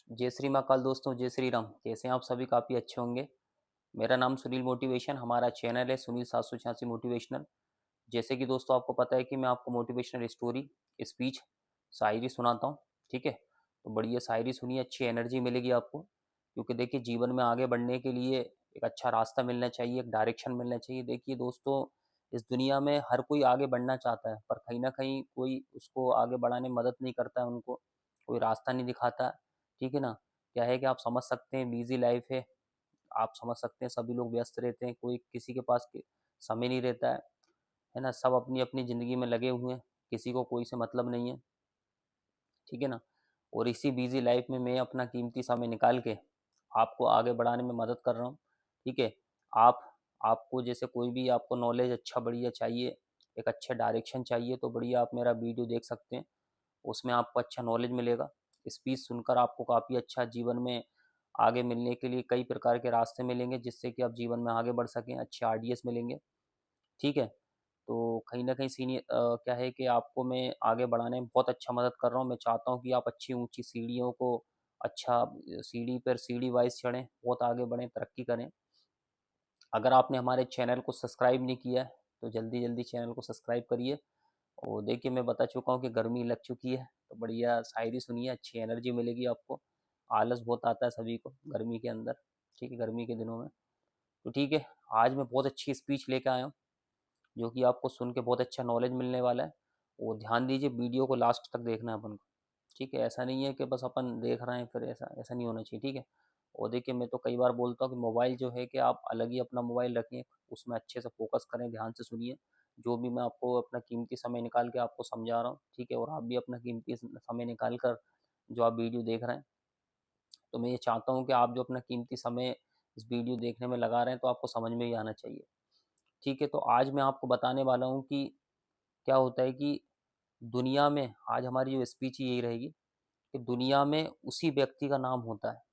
जय श्री महाकाल दोस्तों, जय श्री राम। कैसे हैं आप सभी? काफ़ी अच्छे होंगे। मेरा नाम सुनील मोटिवेशन, हमारा चैनल है सुनील 786 मोटिवेशनल। जैसे कि दोस्तों आपको पता है कि मैं आपको मोटिवेशनल स्टोरी, स्पीच, शायरी सुनाता हूँ। ठीक है, तो बढ़िया शायरी सुनिए, अच्छी एनर्जी मिलेगी आपको। क्योंकि देखिए जीवन में आगे बढ़ने के लिए एक अच्छा रास्ता मिलना चाहिए, एक डायरेक्शन मिलना चाहिए। देखिए दोस्तों, इस दुनिया में हर कोई आगे बढ़ना चाहता है, पर कहीं ना कहीं कोई उसको आगे बढ़ाने में मदद नहीं करता है, उनको कोई रास्ता नहीं दिखाता। ठीक है ना? क्या है कि आप समझ सकते हैं, बिजी लाइफ है। आप समझ सकते हैं सभी लोग व्यस्त रहते हैं, कोई किसी के पास समय नहीं रहता है ना? सब अपनी अपनी ज़िंदगी में लगे हुए हैं, किसी को कोई से मतलब नहीं है। ठीक है ना? और इसी बिजी लाइफ में मैं अपना कीमती समय निकाल के आपको आगे बढ़ाने में मदद कर रहा हूँ। ठीक है? आप आपको जैसे कोई भी आपको नॉलेज अच्छा बढ़िया चाहिए, एक अच्छे डायरेक्शन चाहिए, तो बढ़िया आप मेरा वीडियो देख सकते हैं। उसमें आपको अच्छा नॉलेज मिलेगा। स्पीच सुनकर आपको काफ़ी अच्छा जीवन में आगे मिलने के लिए कई प्रकार के रास्ते मिलेंगे, जिससे कि आप जीवन में आगे बढ़ सकें, अच्छे आइडियाज़ मिलेंगे। ठीक है? तो कहीं न कहीं क्या है कि आपको मैं आगे बढ़ाने में बहुत अच्छा मदद कर रहा हूँ। मैं चाहता हूँ कि आप अच्छी ऊँची सीढ़ियों को अच्छा सीढ़ी पर सीढ़ी वाइज़ चढ़ें, बहुत आगे बढ़ें, तरक्की करें। अगर आपने हमारे चैनल को सब्सक्राइब नहीं किया है, तो जल्दी-जल्दी चैनल को सब्सक्राइब करिए। और देखिए मैं बता चुका हूँ कि गर्मी लग चुकी है, तो बढ़िया शायरी सुनिए, अच्छी एनर्जी मिलेगी आपको। आलस बहुत आता है सभी को गर्मी के अंदर, ठीक है, गर्मी के दिनों में। तो ठीक है, आज मैं बहुत अच्छी स्पीच लेके आया हूँ, जो कि आपको सुन के बहुत अच्छा नॉलेज मिलने वाला है। और ध्यान दीजिए, वीडियो को लास्ट तक देखना है अपन को। ठीक है, ऐसा नहीं है कि बस अपन देख रहे हैं फिर ऐसा ऐसा नहीं होना चाहिए। ठीक है? और देखिए मैं तो कई बार बोलता हूँ कि मोबाइल जो है कि आप अलग ही अपना मोबाइल रखें, उसमें अच्छे से फोकस करें, ध्यान से सुनिए जो भी मैं आपको अपना कीमती समय निकाल के आपको समझा रहा हूँ। ठीक है? और आप भी अपना कीमती समय निकाल कर जो आप वीडियो देख रहे हैं, तो मैं ये चाहता हूँ कि आप जो अपना कीमती समय इस वीडियो देखने में लगा रहे हैं, तो आपको समझ में ही आना चाहिए। ठीक है? तो आज मैं आपको बताने वाला हूँ कि क्या होता है कि दुनिया में, आज हमारी जो स्पीच यही रहेगी कि दुनिया में उसी व्यक्ति का नाम होता है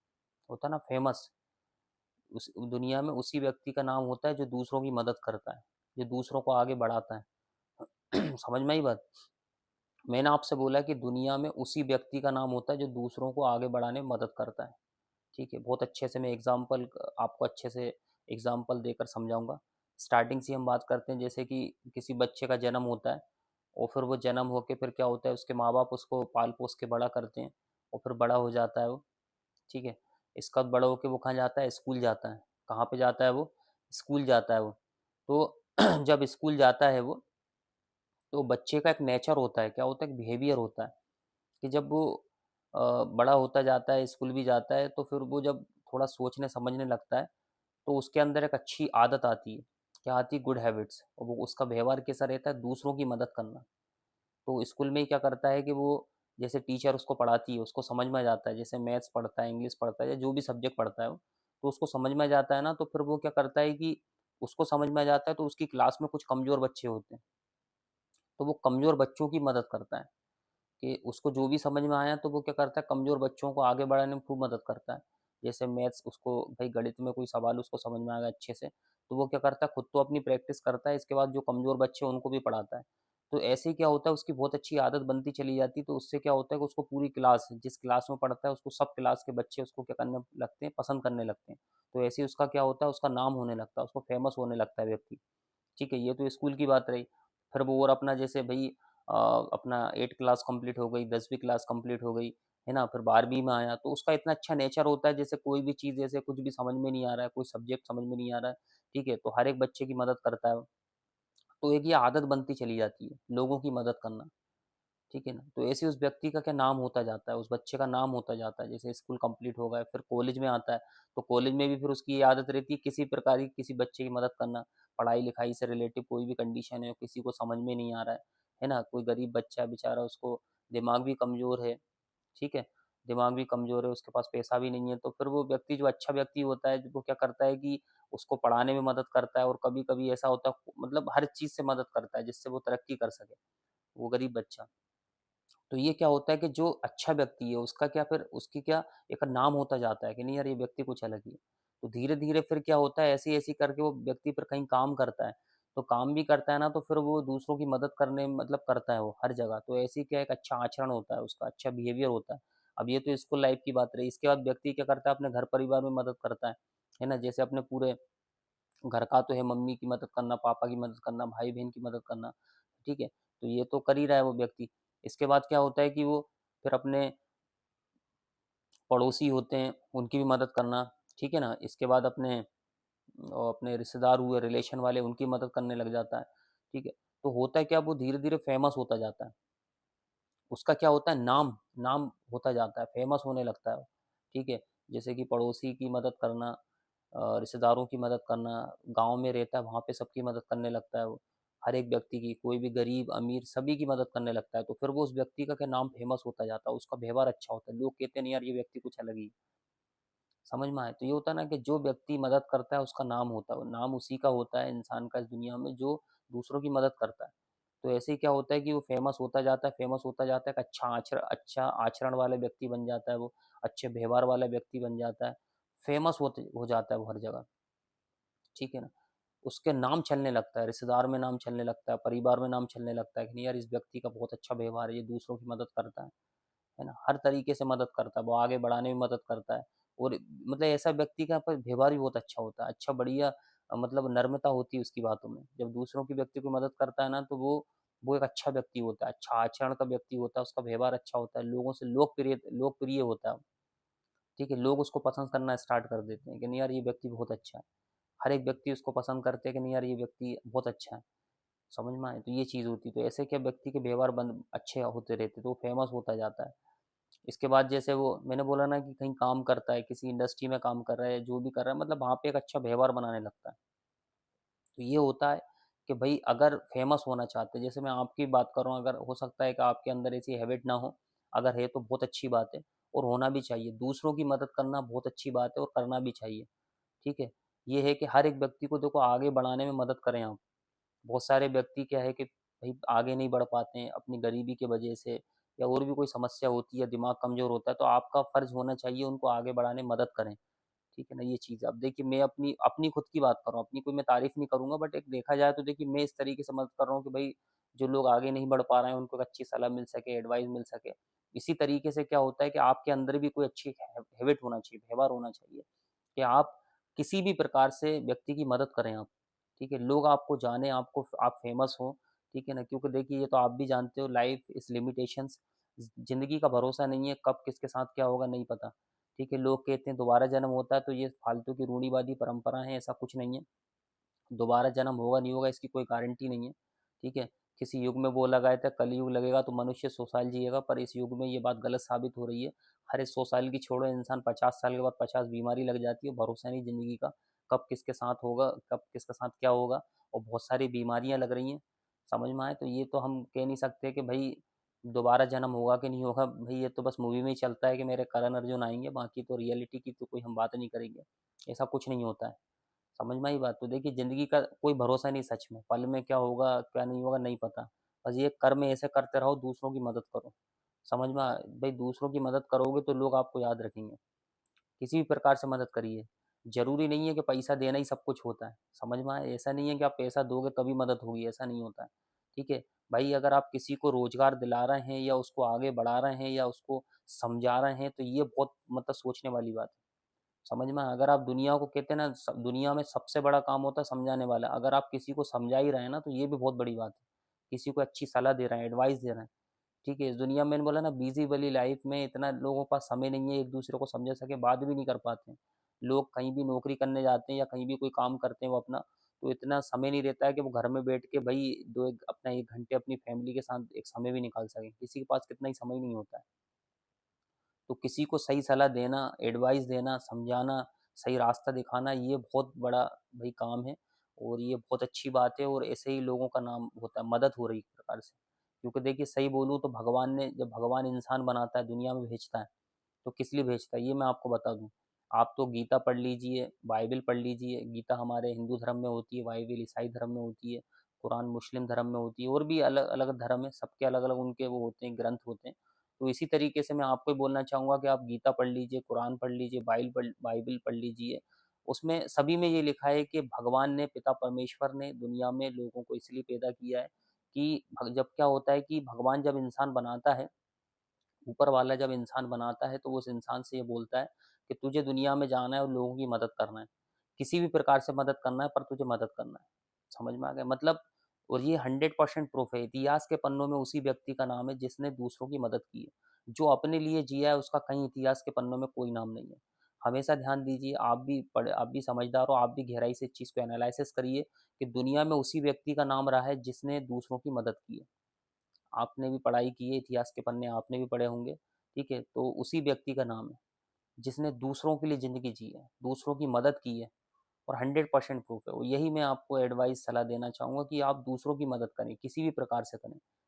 ना फेमस। उस दुनिया में उसी व्यक्ति का नाम होता है जो दूसरों की मदद करता है, जो दूसरों को आगे बढ़ाता है। समझ में आई बात? मैंने आपसे बोला कि दुनिया में उसी व्यक्ति का नाम होता है जो दूसरों को आगे बढ़ाने में मदद करता है। ठीक है? बहुत अच्छे से मैं एग्जाम्पल आपको अच्छे से एग्जाम्पल देकर समझाऊंगा। स्टार्टिंग से हम बात करते हैं, जैसे कि किसी बच्चे का जन्म होता है, और फिर वो जन्म होके फिर क्या होता है, उसके माँ बाप उसको पाल पोस के बड़ा करते हैं, और फिर बड़ा हो जाता है वो। ठीक है? इसका बड़ा होके वो कहाँ जाता है? स्कूल जाता है। कहाँ पे जाता है वो? स्कूल जाता है वो। तो जब स्कूल जाता है वो, तो बच्चे का एक नेचर होता है, क्या होता है, एक बिहेवियर होता है कि जब वो बड़ा होता जाता है, स्कूल भी जाता है, तो फिर वो जब थोड़ा सोचने समझने लगता है, तो उसके अंदर एक अच्छी आदत आती है। क्या आती है? Good habits. और वो उसका व्यवहार कैसा रहता है? दूसरों की मदद करना। तो स्कूल में ही क्या करता है कि वो, जैसे टीचर उसको पढ़ाती है, उसको समझ में आ जाता है, जैसे मैथ्स पढ़ता है, इंग्लिश पढ़ता है, या जो भी सब्जेक्ट पढ़ता है वो, तो उसको समझ में आ जाता है ना, तो फिर वो क्या करता है कि उसको समझ में आ जाता है, तो उसकी क्लास में कुछ कमज़ोर बच्चे होते हैं, तो वो कमज़ोर बच्चों की मदद करता है कि उसको जो भी समझ में आया, तो वो क्या करता है, कमज़ोर बच्चों को आगे बढ़ाने में खूब मदद करता है। जैसे मैथ्स, उसको भाई गणित में कोई सवाल उसको समझ में आ गया अच्छे से, तो वो क्या करता है, खुद तो अपनी प्रैक्टिस करता है, इसके बाद जो कमज़ोर बच्चे हैं उनको भी पढ़ाता है। तो ऐसे ही क्या होता है, उसकी बहुत अच्छी आदत बनती चली जाती है, तो उससे क्या होता है कि उसको पूरी क्लास, जिस क्लास में पढ़ता है, उसको सब क्लास के बच्चे उसको क्या करने लगते हैं, पसंद करने लगते हैं। तो ऐसे ही उसका क्या होता है, उसका नाम होने लगता है, उसको फेमस होने लगता है व्यक्ति। ठीक है? ये तो स्कूल की बात रही। फिर वो और अपना जैसे भई अपना 8 क्लास कंप्लीट हो गई, 10वीं क्लास कंप्लीट हो गई, है ना? फिर 12वीं में आया, तो उसका इतना अच्छा नेचर होता है, जैसे कोई भी चीज़, जैसे कुछ भी समझ में नहीं आ रहा है, कोई सब्जेक्ट समझ में नहीं आ रहा है, ठीक है? तो हर एक बच्चे की मदद करता है वो। तो एक ये आदत बनती चली जाती है, लोगों की मदद करना। ठीक है ना? तो ऐसे उस व्यक्ति का क्या नाम होता जाता है, उस बच्चे का नाम होता जाता है। जैसे स्कूल कंप्लीट हो गया, फिर कॉलेज में आता है, तो कॉलेज में भी फिर उसकी ये आदत रहती है किसी प्रकार की किसी बच्चे की मदद करना। पढ़ाई-लिखाई से रिलेटिव कोई भी कंडीशन है, किसी को समझ में नहीं आ रहा है ना? कोई गरीब बच्चा है बेचारा, उसको दिमाग भी कमज़ोर है, ठीक है? दिमाग भी कमज़ोर है, उसके पास पैसा भी नहीं है, तो फिर वो व्यक्ति, जो अच्छा व्यक्ति होता है, वो क्या करता है कि उसको पढ़ाने में मदद करता है, और कभी-कभी ऐसा होता है, मतलब हर चीज़ से मदद करता है, जिससे वो तरक्की कर सके, वो गरीब बच्चा। तो ये क्या होता है कि जो अच्छा व्यक्ति है, उसका क्या, फिर उसकी क्या एक नाम होता जाता है कि नहीं यार, ये व्यक्ति कुछ अलग ही है। तो धीरे-धीरे फिर क्या होता है, ऐसे-ऐसे करके वो व्यक्ति फिर कहीं काम करता है। तो काम भी करता है ना, तो फिर वो दूसरों की मदद करने मतलब करता है वो हर जगह। तो ऐसे ही क्या एक अच्छा आचरण होता है उसका, अच्छा बिहेवियर होता है। अब ये तो स्कूल लाइफ की बात रही। इसके बाद व्यक्ति क्या करता है, अपने घर परिवार में मदद करता है ना? जैसे अपने पूरे घर का तो है, मम्मी की मदद करना, पापा की मदद करना, भाई बहन की मदद करना, ठीक है? तो ये तो कर ही रहा है वो व्यक्ति। इसके बाद क्या होता है कि वो फिर अपने पड़ोसी होते हैं, उनकी भी मदद करना, ठीक है ना? इसके बाद अपने रिश्तेदार हुए, रिलेशन वाले, उनकी मदद करने लग जाता है, ठीक है? तो होता है क्या, वो धीरे-धीरे फेमस होता जाता है। उसका क्या होता है, नाम नाम होता जाता है, फेमस होने लगता है वो, ठीक है? जैसे कि पड़ोसी की मदद करना, रिश्तेदारों की मदद करना, गाँव में रहता है, वहाँ पे सबकी मदद करने लगता है वो। हर एक व्यक्ति की, कोई भी गरीब, अमीर, सभी की मदद करने लगता है। तो फिर वो उस व्यक्ति का क्या, नाम फेमस होता जाता है, उसका व्यवहार अच्छा होता है। लोग कहते हैं, नहीं यार, ये व्यक्ति कुछ अलग ही है। समझ में आया? तो ये होता है ना कि जो व्यक्ति मदद करता है उसका नाम होता है, वो नाम उसी का होता है इंसान का इस दुनिया में, जो दूसरों की मदद करता है। तो ऐसे ही क्या होता है कि वो फेमस होता जाता है, फेमस होता जाता है, एक अच्छा आचरण वाला व्यक्ति बन जाता है वो, अच्छे व्यवहार वाला व्यक्ति बन जाता है, फेमस होते हो जाता है वो हर जगह, ठीक है ना? उसके नाम चलने लगता है, रिश्तेदार में नाम चलने लगता है, परिवार में नाम चलने लगता है कि नहीं यार, इस व्यक्ति का बहुत अच्छा व्यवहार है, ये दूसरों की मदद करता है ना? हर तरीके से मदद करता है, वो आगे बढ़ाने में मदद करता है। और मतलब ऐसा व्यक्ति का पर व्यवहार भी बहुत अच्छा होता है, अच्छा बढ़िया, मतलब नम्रता होती है उसकी बातों में। जब दूसरों की व्यक्ति को मदद करता है ना, तो वो एक अच्छा व्यक्ति होता है, अच्छा आचरण का व्यक्ति होता है, उसका व्यवहार अच्छा होता है, लोगों से लोकप्रिय होता है, ठीक है? लोग उसको पसंद करना स्टार्ट कर देते हैं कि नहीं यार, ये व्यक्ति बहुत अच्छा है। हर एक व्यक्ति उसको पसंद करते हैं कि नहीं यार, ये व्यक्ति बहुत अच्छा है। समझ में आए? तो ये चीज़ होती है। तो ऐसे क्या, व्यक्ति के व्यवहार बन अच्छे होते रहते, तो वो फेमस होता जाता है। इसके बाद जैसे वो मैंने बोला ना कि कहीं काम करता है, किसी इंडस्ट्री में काम कर रहा है, जो भी कर रहा है, मतलब वहाँ पे एक अच्छा व्यवहार बनाने लगता है। तो ये होता है कि भाई, अगर फेमस होना चाहते हैं, जैसे मैं आपकी बात कर रहा हूँ, अगर हो सकता है कि आपके अंदर ऐसी हैबिट ना हो, अगर है तो बहुत अच्छी बात है, और होना भी चाहिए। दूसरों की मदद करना बहुत अच्छी बात है और करना भी चाहिए, ठीक है? ये है कि हर एक व्यक्ति को देखो आगे बढ़ाने में मदद करें आप। बहुत सारे व्यक्ति क्या है कि भाई आगे नहीं बढ़ पाते हैं अपनी गरीबी की वजह से, या और भी कोई समस्या होती है, दिमाग कमज़ोर होता है, तो आपका फ़र्ज़ होना चाहिए उनको आगे बढ़ाने में मदद करें। ठीक है ना? ये चीज़ अब देखिए, मैं अपनी अपनी खुद की बात कर रहा हूँ, अपनी कोई मैं तारीफ़ नहीं करूँगा, बट एक देखा जाए तो देखिए, मैं इस तरीके से मदद कर रहा हूँ कि भाई, जो लोग आगे नहीं बढ़ पा रहे हैं उनको एक अच्छी सलाह मिल सके, एडवाइस मिल सके। इसी तरीके से क्या होता है कि आपके अंदर भी कोई अच्छी हैबिट होना चाहिए, व्यवहार होना चाहिए कि आप किसी भी प्रकार से व्यक्ति की मदद करें आप, ठीक है? लोग आपको जानें, आपको आप फ़ेमस हो, ठीक है ना? क्योंकि देखिए, ये तो आप भी जानते हो, लाइफ़ इज़ लिमिटेशंस, ज़िंदगी का भरोसा नहीं है, कब किसके साथ क्या होगा नहीं पता। ठीक है, लोग कहते हैं दोबारा जन्म होता है, तो ये फालतू की रूढ़िवादी परंपरा है, ऐसा कुछ नहीं है। दोबारा जन्म होगा नहीं होगा इसकी कोई गारंटी नहीं है, ठीक है? किसी युग में बोला गया था कलयुग लगेगा तो मनुष्य 100 साल जिएगा, पर इस युग में ये बात गलत साबित हो रही है। अरे 100 साल की छोड़ो, इंसान 50 साल के बाद 50 बीमारी लग जाती है, भरोसा नहीं ज़िंदगी का, कब किसके साथ होगा, कब किसके साथ क्या होगा, और बहुत सारी बीमारियाँ लग रही हैं, समझ में आए? तो ये तो हम कह नहीं सकते कि भई दोबारा जन्म होगा कि नहीं होगा, भई ये तो बस मूवी में ही चलता है कि मेरे करण अर्जुन आएँगे, बाकी तो रियलिटी की तो कोई हम बात नहीं करेंगे। ऐसा कुछ नहीं होता है। समझ में आई बात? तो देखिए, ज़िंदगी का कोई भरोसा नहीं सच में, पल में क्या होगा, क्या नहीं होगा, नहीं पता। बस ये कर्म ऐसे करते रहो, दूसरों की मदद करो। समझ में भई दूसरों की मदद करोगे तो लोग आपको याद रखेंगे। किसी भी प्रकार से मदद करिए। ज़रूरी नहीं है कि पैसा देना ही सब कुछ होता है। समझ में आया? ऐसा नहीं है कि आप पैसा दोगे तभी मदद होगी, ऐसा नहीं होता है। ठीक है? भाई अगर आप किसी को रोज़गार दिला रहे हैं, या उसको आगे बढ़ा रहे हैं, या उसको समझा रहे हैं, तो ये बहुत मतलब सोचने वाली बात है। समझ में आया? अगर आप दुनिया को कहते हैं ना, दुनिया में सबसे बड़ा काम होता है समझाने वाला। अगर आप किसी को समझा ही रहे हैं ना, तो ये भी बहुत बड़ी बात है। किसी को अच्छी सलाह दे रहे हैं, एडवाइस दे रहे हैं। ठीक है? इस दुनिया में मैंने बोला ना, बिज़ी वाली लाइफ़ में इतना लोगों के पास समय नहीं है, एक-दूसरे को समझा सके, बात भी नहीं कर पाते हैं। लोग कहीं भी नौकरी करने जाते हैं या कहीं भी कोई काम करते हैं वो अपना, तो इतना समय नहीं रहता है कि वो घर में बैठ के भई 2 एक अपना 1 घंटे अपनी फैमिली के साथ एक समय भी निकाल सकें। किसी के पास कितना ही समय नहीं होता है। तो किसी को सही सलाह देना, एडवाइस देना, समझाना, सही रास्ता दिखाना, ये बहुत बड़ा भई काम है, और ये बहुत अच्छी बात है, और ऐसे ही लोगों का नाम होता है, मदद हो रही है एक प्रकार से। क्योंकि देखिए, सही बोलूँ तो भगवान ने जब भगवान इंसान बनाता है, दुनिया में भेजता है, तो किस लिए भेजता है ये मैं आपको बता दूँ। आप तो गीता पढ़ लीजिए, बाइबल पढ़ लीजिए, गीता हमारे हिंदू धर्म में होती है, बाइबल ईसाई धर्म में होती है, कुरान मुस्लिम धर्म में होती है, और भी अलग-अलग धर्म है, सबके अलग-अलग उनके वो होते हैं, ग्रंथ होते हैं। तो इसी तरीके से मैं आपको भी बोलना चाहूँगा कि आप गीता पढ़ लीजिए, कुरान पढ़ लीजिए, बाइबल पढ़ लीजिए। उसमें सभी में ये लिखा है कि भगवान ने, पिता परमेश्वर ने दुनिया में लोगों को इसलिए पैदा किया है कि जब क्या होता है कि भगवान जब इंसान बनाता है, ऊपर वाला जब इंसान बनाता है तो वो उस इंसान से ये बोलता है कि तुझे दुनिया में जाना है और लोगों की मदद करना है, किसी भी प्रकार से मदद करना है, पर तुझे मदद करना है। समझ में आ गया मतलब। और ये 100% प्रूफ है, इतिहास के पन्नों में उसी व्यक्ति का नाम है जिसने दूसरों की मदद की है। जो अपने लिए जिया है उसका कहीं इतिहास के पन्नों में कोई नाम नहीं है। हमेशा ध्यान दीजिए, आप भी पढ़े, आप भी समझदार हो, आप भी गहराई से इस चीज़ को एनालिसिस करिए कि दुनिया में उसी व्यक्ति का नाम रहा है जिसने दूसरों की मदद की है। आपने भी पढ़ाई की है, इतिहास के पन्ने आपने भी पढ़े होंगे, ठीक है? तो उसी व्यक्ति का नाम है जिसने दूसरों के लिए ज़िंदगी जी है, दूसरों की मदद की है, और 100% प्रूफ है। और यही मैं आपको एडवाइस सलाह देना चाहूँगा कि आप दूसरों की मदद करें, किसी भी प्रकार से करें।